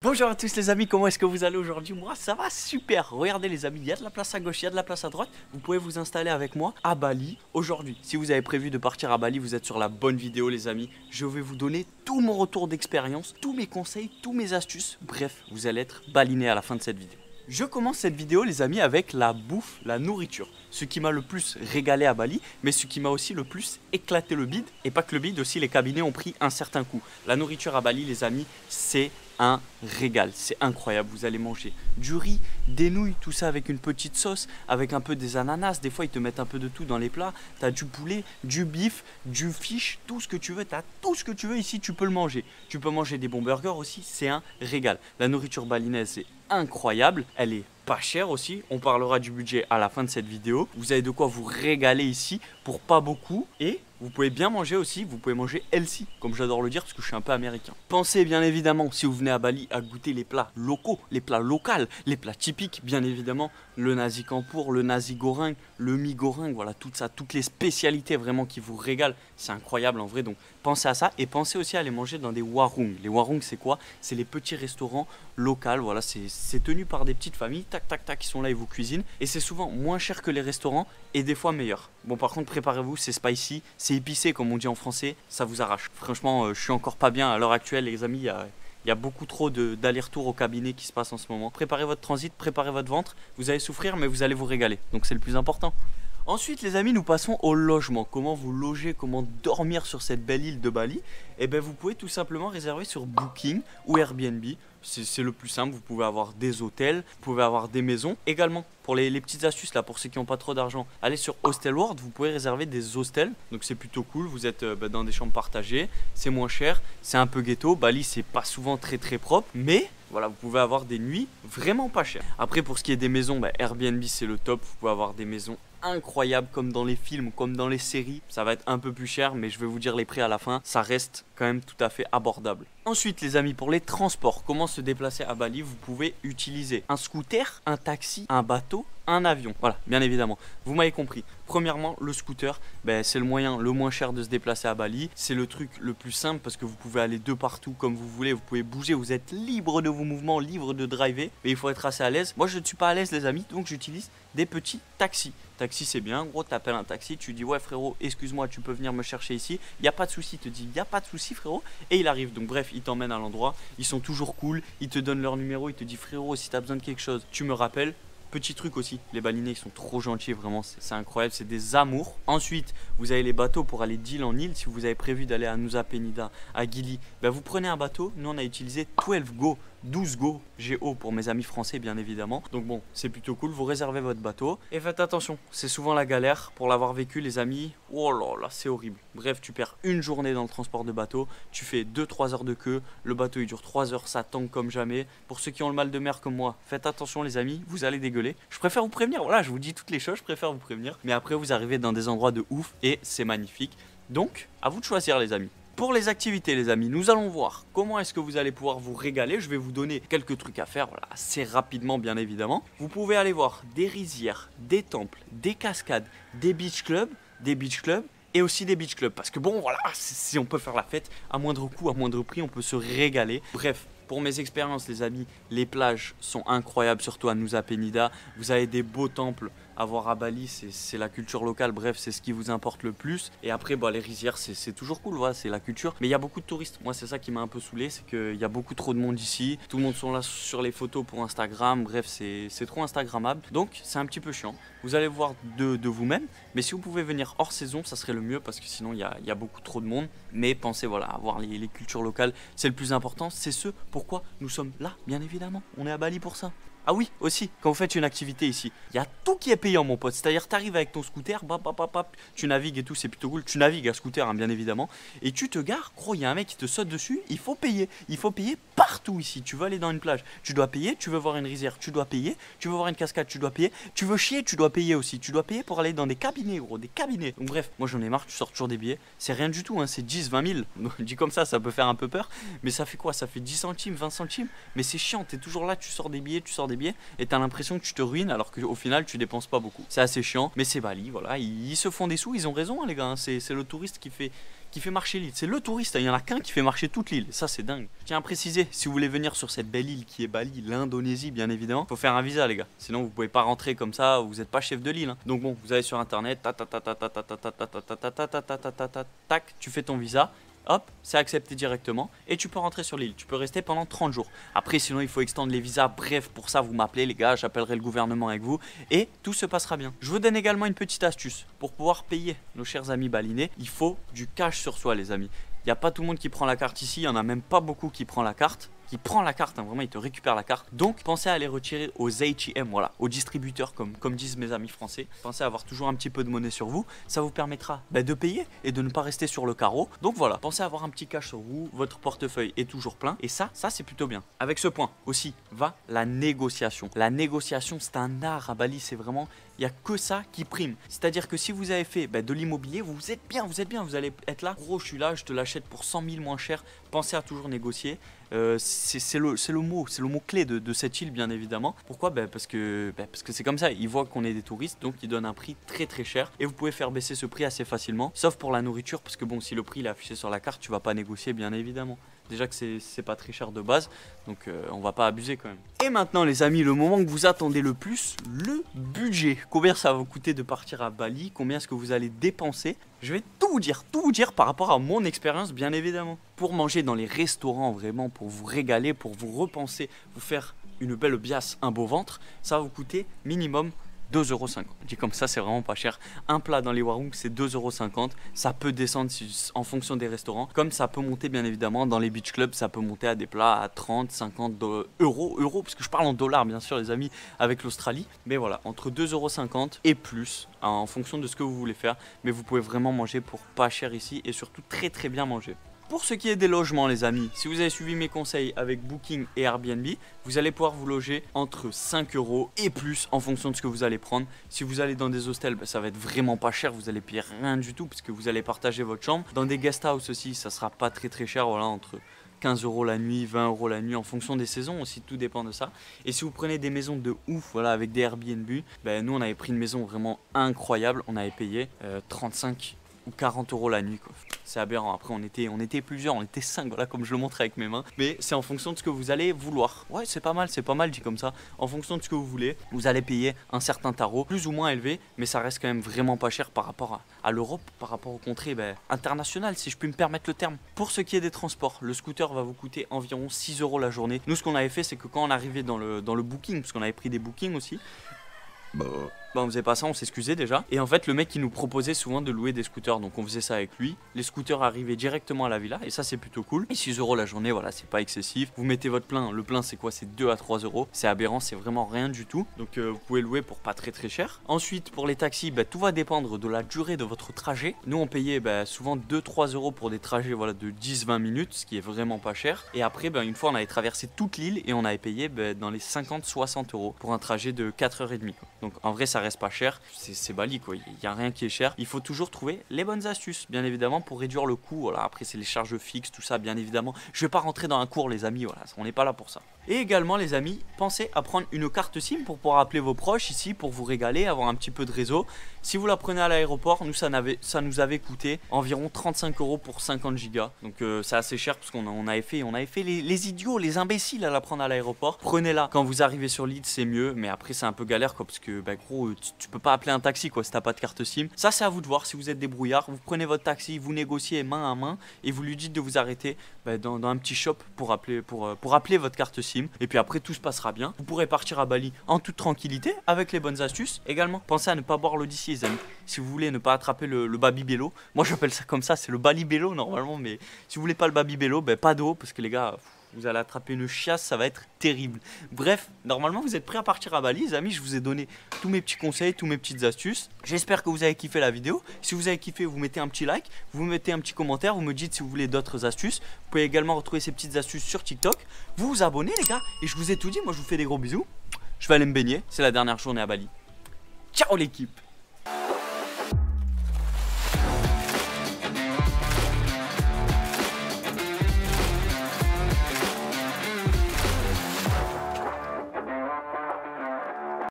Bonjour à tous les amis, comment est-ce que vous allez aujourd'hui? Moi ça va super. Regardez les amis, il y a de la place à gauche, il y a de la place à droite. Vous pouvez vous installer avec moi à Bali aujourd'hui. Si vous avez prévu de partir à Bali, vous êtes sur la bonne vidéo les amis. Je vais vous donner tout mon retour d'expérience, tous mes conseils, tous mes astuces. Bref, vous allez être balinés à la fin de cette vidéo. Je commence cette vidéo les amis avec la bouffe, la nourriture. Ce qui m'a le plus régalé à Bali, mais ce qui m'a aussi le plus éclaté le bide. Et pas que le bide, aussi les cabinets ont pris un certain coup. La nourriture à Bali les amis, c'est un régal, c'est incroyable. Vous allez manger du riz, des nouilles, tout ça avec une petite sauce, avec un peu des ananas. Des fois ils te mettent un peu de tout dans les plats. Tu as du poulet, du bif, du fish, tout ce que tu veux. Tu as tout ce que tu veux ici, tu peux le manger. Tu peux manger des bons burgers aussi, c'est un régal. La nourriture balinaise c'est incroyable, elle est pas chère aussi. On parlera du budget à la fin de cette vidéo. Vous avez de quoi vous régaler ici pour pas beaucoup. Et vous pouvez bien manger aussi, vous pouvez manger healthy, comme j'adore le dire parce que je suis un peu américain. Pensez bien évidemment, si vous venez à Bali, à goûter les plats locaux, les plats locaux, les plats typiques, bien évidemment. Le nasi campur, le nasi goreng, le mi goreng, voilà tout ça, toutes les spécialités vraiment qui vous régalent. C'est incroyable en vrai, donc pensez à ça et pensez aussi à aller manger dans des warung. Les warung c'est quoi? C'est les petits restaurants locaux, voilà, c'est tenu par des petites familles, tac tac tac, qui sont là et vous cuisinent. Et c'est souvent moins cher que les restaurants et des fois meilleur. Bon par contre préparez-vous, c'est spicy, c'est épicé comme on dit en français, ça vous arrache. Franchement je suis encore pas bien à l'heure actuelle les amis, il y a beaucoup trop d'allers-retours au cabinet qui se passe en ce moment. Préparez votre transit, préparez votre ventre, vous allez souffrir mais vous allez vous régaler, donc c'est le plus important. Ensuite les amis, nous passons au logement. Comment vous loger, comment dormir sur cette belle île de Bali? Eh bien vous pouvez tout simplement réserver sur Booking ou Airbnb. C'est le plus simple, vous pouvez avoir des hôtels, vous pouvez avoir des maisons. Également, pour les petites astuces là, pour ceux qui n'ont pas trop d'argent, allez sur Hostel World, vous pouvez réserver des hostels. Donc c'est plutôt cool, vous êtes dans des chambres partagées, c'est moins cher, c'est un peu ghetto. Bali c'est pas souvent très propre, mais voilà, vous pouvez avoir des nuits vraiment pas chères. Après pour ce qui est des maisons, Airbnb c'est le top, vous pouvez avoir des maisons incroyables comme dans les films, comme dans les séries. Ça va être un peu plus cher mais je vais vous dire les prix à la fin, ça reste quand même tout à fait abordable. Ensuite les amis, pour les transports, comment se déplacer à Bali? Vous pouvez utiliser un scooter, un taxi, un bateau, un avion. Voilà, bien évidemment, vous m'avez compris. Premièrement, le scooter, c'est le moyen le moins cher de se déplacer à Bali. C'est le truc le plus simple parce que vous pouvez aller de partout comme vous voulez. Vous pouvez bouger, vous êtes libre de vos mouvements, libre de driver. Mais il faut être assez à l'aise. Moi, je ne suis pas à l'aise les amis, donc j'utilise des petits taxis. Taxi, c'est bien. En gros, tu appelles un taxi, tu dis ouais frérot, excuse-moi, tu peux venir me chercher ici. Il n'y a pas de souci, il te dit il n'y a pas de souci frérot. Et il arrive. Donc bref, il t'emmène à l'endroit. Ils sont toujours cool. Ils te donnent leur numéro. Il te dit frérot, si tu as besoin de quelque chose, tu me rappelles. Petit truc aussi, les balinais ils sont trop gentils, vraiment c'est incroyable, c'est des amours. Ensuite, vous avez les bateaux pour aller d'île en île. Si vous avez prévu d'aller à Nusa Penida, à Gili, vous prenez un bateau. Nous on a utilisé 12 Go, 12 Go, GO pour mes amis français bien évidemment. Donc bon, c'est plutôt cool, vous réservez votre bateau. Et faites attention, c'est souvent la galère pour l'avoir vécu les amis. Oh là là, c'est horrible. Bref, tu perds une journée dans le transport de bateau. Tu fais 2-3 heures de queue. Le bateau il dure 3 heures, ça tangue comme jamais. Pour ceux qui ont le mal de mer comme moi, faites attention les amis, vous allez dégueuler. Je préfère vous prévenir, voilà, je vous dis toutes les choses, je préfère vous prévenir. Mais après vous arrivez dans des endroits de ouf et c'est magnifique. Donc, à vous de choisir les amis. Pour les activités les amis, nous allons voir comment est-ce que vous allez pouvoir vous régaler. Je vais vous donner quelques trucs à faire, voilà, assez rapidement bien évidemment. Vous pouvez aller voir des rizières, des temples, des cascades, des beach clubs et aussi des beach clubs. Parce que bon voilà, si on peut faire la fête, à moindre coût, à moindre prix, on peut se régaler. Bref. Pour mes expériences les amis, les plages sont incroyables, surtout à Nusa Penida. Vous avez des beaux temples à voir à Bali, c'est la culture locale, bref c'est ce qui vous importe le plus. Et après les rizières c'est toujours cool, voilà, c'est la culture. Mais il y a beaucoup de touristes, moi c'est ça qui m'a un peu saoulé, c'est qu'il y a beaucoup trop de monde ici. Tout le monde sont là sur les photos pour Instagram, bref c'est trop instagrammable. Donc c'est un petit peu chiant, vous allez voir de vous-même. Mais si vous pouvez venir hors saison, ça serait le mieux parce que sinon il y a beaucoup trop de monde. Mais pensez voilà, à voir les cultures locales, c'est le plus important, c'est ce pourquoi nous sommes là, bien évidemment. On est à Bali pour ça. Ah oui, aussi, quand vous faites une activité ici, il y a tout qui est payant mon pote. C'est-à-dire tu arrives avec ton scooter, tu navigues et tout, c'est plutôt cool. Tu navigues à scooter hein, bien évidemment. Et tu te gares, gros, il y a un mec qui te saute dessus, il faut payer. Il faut payer partout ici. Tu veux aller dans une plage, tu dois payer. Tu veux voir une rizière, tu dois payer. Tu veux voir une cascade, tu dois payer. Tu veux chier, tu dois payer aussi. Tu dois payer pour aller dans des cabinets gros, des cabinets. Donc bref, moi j'en ai marre, tu sors toujours des billets. C'est rien du tout, hein, c'est 10, 20 000. Donc, dit comme ça peut faire un peu peur. Mais ça fait quoi? Ça fait 10 centimes, 20 centimes. Mais c'est chiant, t'es toujours là, tu sors des billets et t'as l'impression que tu te ruines alors qu'au final tu dépenses pas beaucoup. C'est assez chiant, mais c'est Bali, voilà, ils se font des sous, ils ont raison hein, les gars, hein. C'est le touriste qui qui fait marcher l'île. C'est le touriste, il y en a qu'un qui fait marcher toute l'île. Ça c'est dingue. Je tiens à préciser, si vous voulez venir sur cette belle île qui est Bali, l'Indonésie bien évidemment, faut faire un visa les gars. Sinon vous pouvez pas rentrer comme ça, vous n'êtes pas chef de l'île. Donc bon, vous allez sur internet, tac, tu fais ton visa. Hop, c'est accepté directement et tu peux rentrer sur l'île. Tu peux rester pendant 30 jours. Après, sinon, il faut extendre les visas. Bref, pour ça, vous m'appelez, les gars. J'appellerai le gouvernement avec vous et tout se passera bien. Je vous donne également une petite astuce. Pour pouvoir payer nos chers amis balinais, il faut du cash sur soi, les amis. Il n'y a pas tout le monde qui prend la carte ici. Il n'y en a même pas beaucoup qui prend la carte. Vraiment, il te récupère la carte. Donc, pensez à les retirer aux ATM, voilà, aux distributeurs, comme disent mes amis français. Pensez à avoir toujours un petit peu de monnaie sur vous. Ça vous permettra de payer et de ne pas rester sur le carreau. Donc voilà, pensez à avoir un petit cash sur vous. Votre portefeuille est toujours plein. Et ça c'est plutôt bien. Avec ce point aussi, va la négociation. La négociation, c'est un art à Bali. C'est vraiment, il n'y a que ça qui prime. C'est-à-dire que si vous avez fait de l'immobilier, vous êtes bien. Vous allez être là. Gros, je suis là, je te l'achète pour 100 000 moins cher. Pensez à toujours négocier. C'est le mot clé de cette île bien évidemment. Pourquoi parce que c'est comme ça, ils voient qu'on est des touristes, donc ils donnent un prix très très cher et vous pouvez faire baisser ce prix assez facilement, sauf pour la nourriture, parce que bon, si le prix il est affiché sur la carte, tu vas pas négocier bien évidemment. Déjà que c'est pas très cher de base, donc on va pas abuser quand même. Et maintenant les amis, le moment que vous attendez le plus, le budget. Combien ça va vous coûter de partir à Bali? Combien est-ce que vous allez dépenser? Je vais tout vous dire par rapport à mon expérience bien évidemment. Pour manger dans les restaurants vraiment, pour vous régaler, pour vous repenser, vous faire une belle biasse, un beau ventre, ça va vous coûter minimum 2,50 €. Dit comme ça, c'est vraiment pas cher. Un plat dans les warung, c'est 2,50 €. Ça peut descendre en fonction des restaurants. Comme ça peut monter, bien évidemment, dans les beach clubs, ça peut monter à des plats à 30, 50 euros. Parce que je parle en dollars, bien sûr, les amis, avec l'Australie. Mais voilà, entre 2,50 € et plus, en fonction de ce que vous voulez faire. Mais vous pouvez vraiment manger pour pas cher ici et surtout très très bien manger. Pour ce qui est des logements les amis, si vous avez suivi mes conseils avec Booking et Airbnb, vous allez pouvoir vous loger entre 5 € et plus en fonction de ce que vous allez prendre. Si vous allez dans des hostels, ça va être vraiment pas cher, vous allez payer rien du tout parce que vous allez partager votre chambre. Dans des guest house aussi, ça sera pas très très cher, voilà, entre 15 € la nuit, 20 € la nuit en fonction des saisons aussi, tout dépend de ça. Et si vous prenez des maisons de ouf, voilà, avec des Airbnb, nous on avait pris une maison vraiment incroyable, on avait payé 35 ou 40 € la nuit quoi. C'est aberrant. Après on était plusieurs, on était 5, voilà, comme je le montre avec mes mains. Mais c'est en fonction de ce que vous allez vouloir. Ouais, c'est pas mal dit comme ça. En fonction de ce que vous voulez, vous allez payer un certain tarot, plus ou moins élevé, mais ça reste quand même vraiment pas cher par rapport à l'Europe, par rapport aux contrées internationales, si je puis me permettre le terme. Pour ce qui est des transports, le scooter va vous coûter environ 6 € la journée. Nous, ce qu'on avait fait, c'est que quand on arrivait dans le booking, parce qu'on avait pris des bookings aussi, on faisait pas ça, on s'excusait déjà. Et en fait, le mec, il nous proposait souvent de louer des scooters. Donc, on faisait ça avec lui. Les scooters arrivaient directement à la villa. Et ça, c'est plutôt cool. Et 6 € la journée, voilà, c'est pas excessif. Vous mettez votre plein. Le plein, c'est quoi? C'est 2 à 3 €. C'est aberrant, c'est vraiment rien du tout. Donc, vous pouvez louer pour pas très très cher. Ensuite, pour les taxis, tout va dépendre de la durée de votre trajet. Nous, on payait souvent 2-3 € pour des trajets de 10-20 minutes, ce qui est vraiment pas cher. Et après, une fois, on avait traversé toute l'île et on avait payé dans les 50-60 € pour un trajet de 4h30. Donc, en vrai, ça reste pas cher. C'est Bali quoi, il n'y a rien qui est cher. Il faut toujours trouver les bonnes astuces, bien évidemment, pour réduire le coût. Voilà, après c'est les charges fixes, tout ça, bien évidemment. Je vais pas rentrer dans un cours les amis, voilà, on n'est pas là pour ça. Et également les amis, pensez à prendre une carte SIM pour pouvoir appeler vos proches ici, pour vous régaler, avoir un petit peu de réseau. Si vous la prenez à l'aéroport, nous ça nous avait coûté environ 35 € pour 50 gigas. Donc c'est assez cher parce qu'on avait fait les idiots, les imbéciles à la prendre à l'aéroport. Prenez-la quand vous arrivez sur l'île, c'est mieux, mais après c'est un peu galère quoi, parce que gros, tu peux pas appeler un taxi quoi si t'as pas de carte SIM. Ça c'est à vous de voir, si vous êtes débrouillard, vous prenez votre taxi, vous négociez main à main et vous lui dites de vous arrêter dans un petit shop pour appeler votre carte SIM. Et puis après tout se passera bien. Vous pourrez partir à Bali en toute tranquillité avec les bonnes astuces. Également, pensez à ne pas boire l'Odyssée les amis. Si vous voulez ne pas attraper le Babybel, moi j'appelle ça comme ça, c'est le Balibello normalement, mais si vous voulez pas le Babybel, pas d'eau parce que les gars, vous allez attraper une chiasse, ça va être terrible. Bref, normalement vous êtes prêts à partir à Bali les amis, je vous ai donné tous mes petits conseils, tous mes petites astuces. J'espère que vous avez kiffé la vidéo. Si vous avez kiffé, vous mettez un petit like, vous mettez un petit commentaire, vous me dites si vous voulez d'autres astuces. Vous pouvez également retrouver ces petites astuces sur TikTok. Vous vous abonnez les gars, et je vous ai tout dit, moi je vous fais des gros bisous. Je vais aller me baigner, c'est la dernière journée à Bali. Ciao l'équipe.